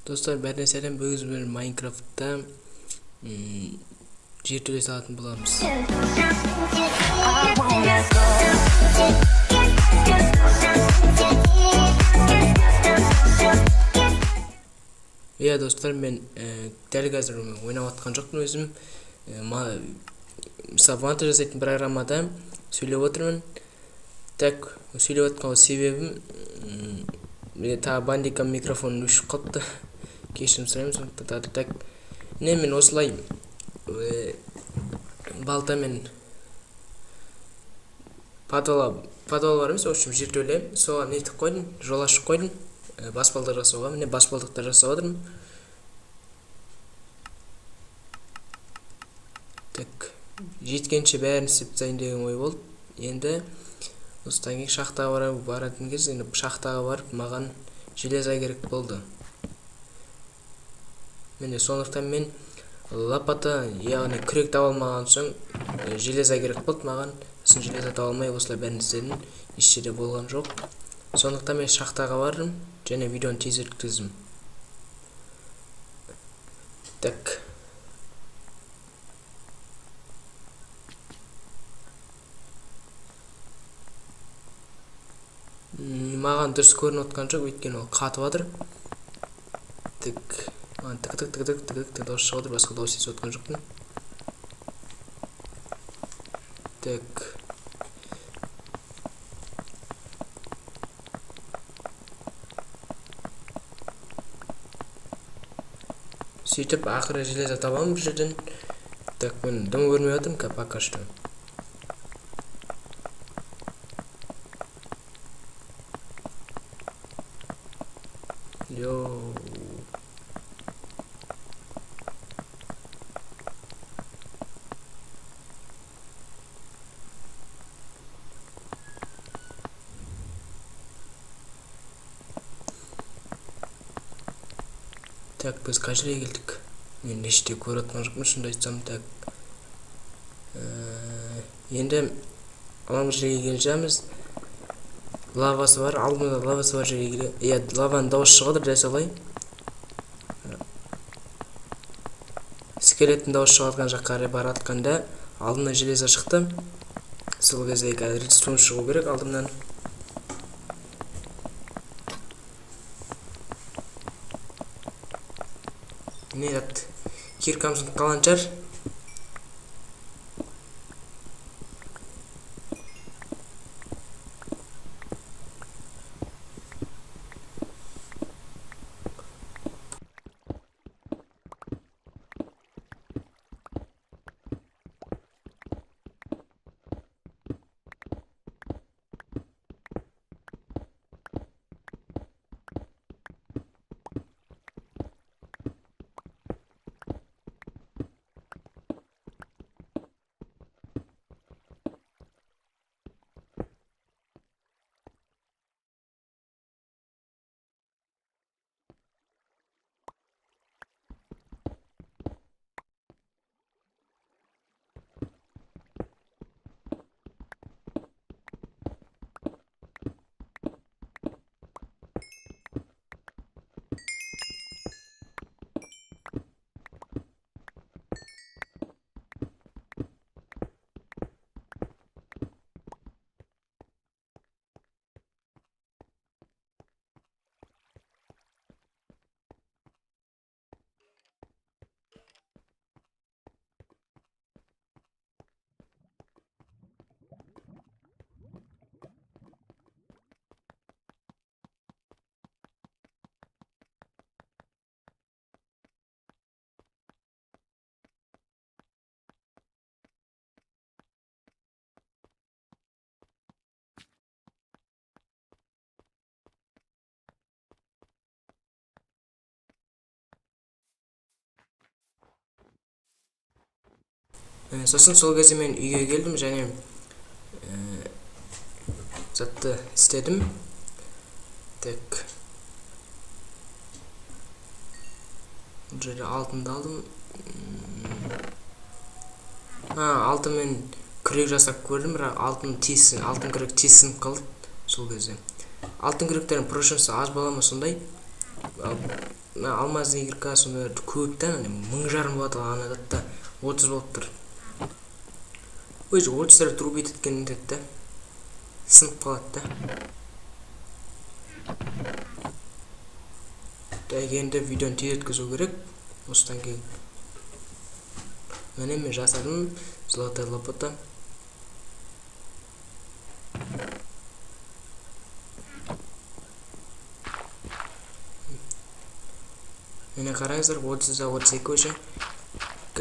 Достар, бәріне сәлем. Бүгін Майнкрафтта жертөле салатын боламыз. Достар, мен дәл қазір ойнап жатқан жоқпын өзім. Мысалы, монтаж жасайтын программада сөйлеп отырмын. Так, сөйлеп жатқан себебім тағы бандикам микрофонын өшіп қалыпты. Кешірім сұраймын. Так, мен осылай балтамен подвал бар емес, в общем, жертөле. Соған нетіп қойдым, жол ашып қойдым. Баспалдық жасауға, міне баспалдықтар жасап отырмын. Так, жеткенше бәрін істеп тастайын деген ой болды. Енді осыдан кейін шахтаға баратын кез, енді шахтаға барып маған железо керек болды. Міне сондықтан мен лопата, яғни күрек таба алмаған соң железо керек болды маған. Сосын железо таба алмай осылай бәрін істедім. Еш жерде болған жоқ. Сондықтан мен шахтаға бардым және видеоны тез өткіздім. Так. Маған дұрыс көрініп отқан жоқ, өйткені ол қатып жатыр. Так. Тік дауыс шығып отыр, басқа дауыс естіп отқан жоқпын. Так. Сөйтіп ақыры железо табамын бір жерден. Так, мен дым көрмей жатырмын пока что. Так, біз қай жерге келдік? Мен еште көріп отқан жоқпын, шынымды айтсам. Так. Енді ана бір жерге келе жатырмыз. Лавасы бар, алдымызда лавасы бар жерге келе. Лаваның дауысы шығып отыр, дәл солай. Скелеттің дауысы шығып жатқан жаққа қарай бара жатқанда алдымнан железо шықты. Сол кезде қазір редстоун шығу керек алдымнан. Нет, киркамсын қаланчар. Сосын сол кезде мен үйге келдім және затты істедім. Так. Жерде алтынды алдым. Алтынмен күрек жасап көрдім, бірақ алтын күрек тез сынып қалды сол кезде. Алтын күректердің прочності аз бола ма сондай? алмаздың игрка сонда көп та, 1000 болады, ана да 30 болып тұр. Ой, 30 трубит еткен деді да. Сынып қалады да. Енді видеоны тез өткізу керек. Осыдан кейін. Міне мен жасадым. Золотая лопата. Міне қарайсыздар, 30-да 32 көше.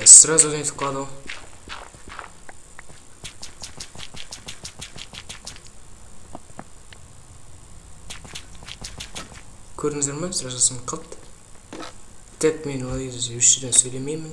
Сразу нетіп қалды. Көрдіңіздер ме? Сразу сынып қалды. Тек мен олай өшірден сөйлемеймін.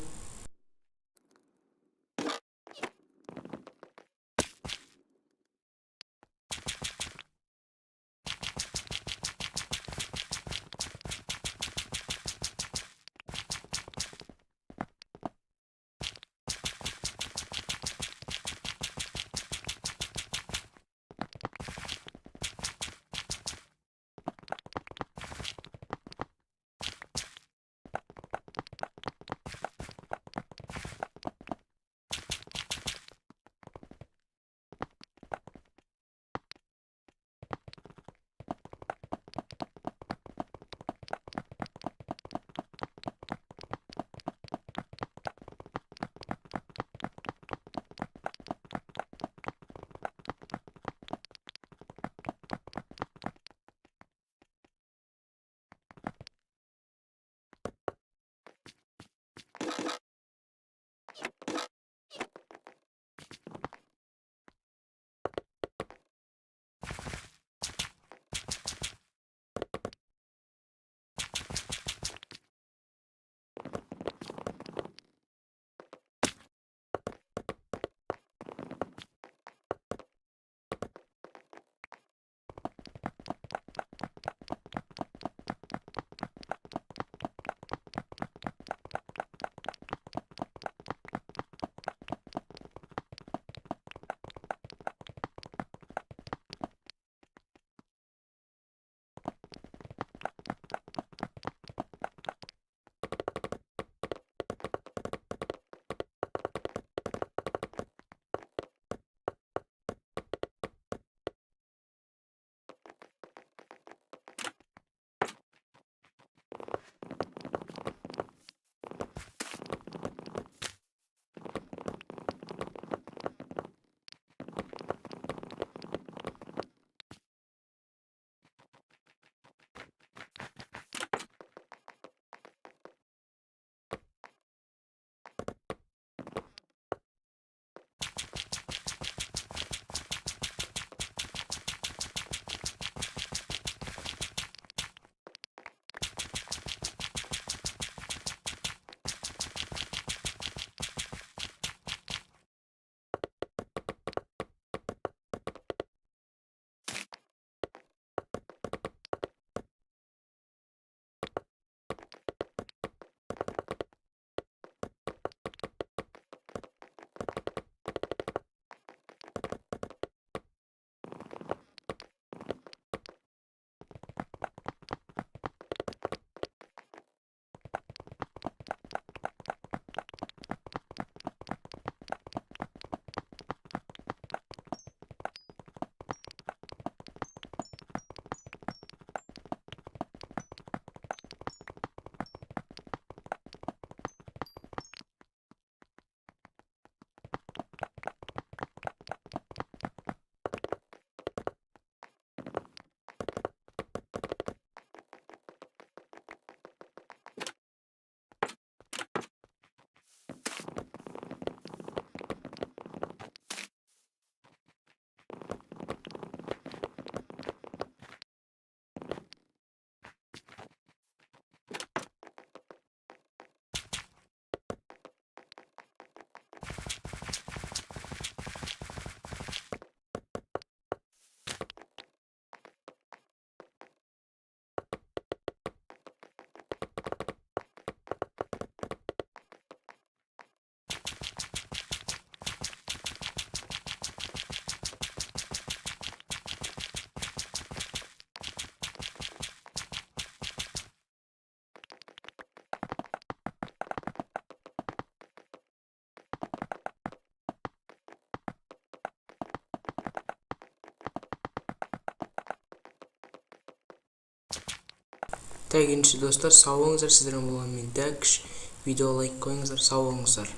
так ендеше достар, сау болыңыздар. Сіздермен болған мен Дәкіш. Видео лайк қойыңыздар. Сау болыңыздар.